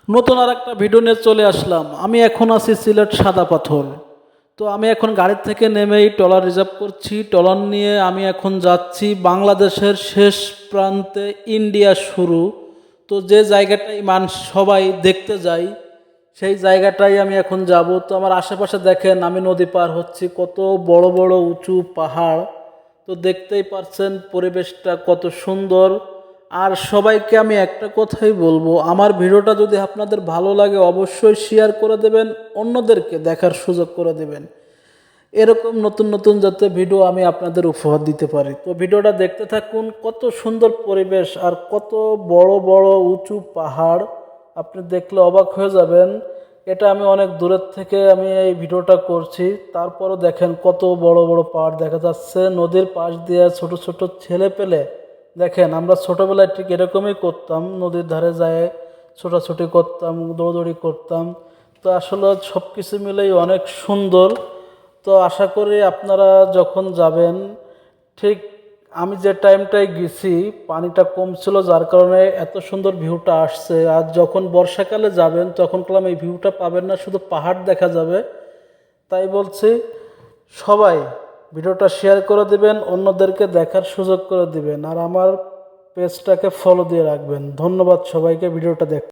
নতুন আর একটা ভিডিও নিয়ে চলে আসলাম। আমি এখন আছি সিলেট সাদা পাথর। তো আমি এখন গাড়ির থেকে নেমেই ট্রলার রিজার্ভ করছি। ট্রলার নিয়ে আমি এখন যাচ্ছি বাংলাদেশের শেষ প্রান্তে, ইন্ডিয়া শুরু। তো যে জায়গাটাই সবাই দেখতে যায়, সেই জায়গাটাই আমি এখন যাব। তো আমার আশেপাশে দেখেন, আমি নদী পার হচ্ছি, কত বড় বড় উঁচু পাহাড়। তো দেখতেই পারছেন পরিবেশটা কত সুন্দর। আর সবাইকে আমি একটা কথাই বলবো, আমার ভিডিওটা যদি আপনাদের ভালো লাগে অবশ্যই শেয়ার করে দেবেন, অন্যদেরকে দেখার সুযোগ করে দেবেন। এরকম নতুন নতুন যাতে ভিডিও আমি আপনাদের উপহার দিতে পারি। তো ভিডিওটা দেখতে থাকুন। কত সুন্দর পরিবেশ আর কত বড় বড় উঁচু পাহাড়, আপনি দেখলে অবাক হয়ে যাবেন। এটা আমি অনেক দূরের থেকে আমি এই ভিডিওটা করছি, তারপরও দেখেন কত বড় বড় পাহাড় দেখা যাচ্ছে। নদীর পাশ দিয়ে ছোট ছোট ছেলে পেলে, দেখেন আমরা ছোটোবেলায় ঠিক এরকমই করতাম, নদীর ধারে যায় ছোটাছুটি করতাম, দৌড়দৌড়ি করতাম। তো আসলে সব কিছু মিলেই অনেক সুন্দর। তো আশা করি আপনারা যখন যাবেন, ঠিক আমি যে টাইমটায় গেছি পানিটা কম ছিল, যার কারণে এত সুন্দর ভিউটা আসছে। আর যখন বর্ষাকালে যাবেন তখন কলম এই ভিউটা পাবেন না, শুধু পাহাড় দেখা যাবে। তাই বলছি, সবাই ভিডিওটা শেয়ার করে দিবেন, অন্যদেরকে দেখার সুযোগ করে দিবেন, আর আমার পেজটাকে ফলো দিয়ে রাখবেন। ধন্যবাদ সবাইকে ভিডিওটা দেখ।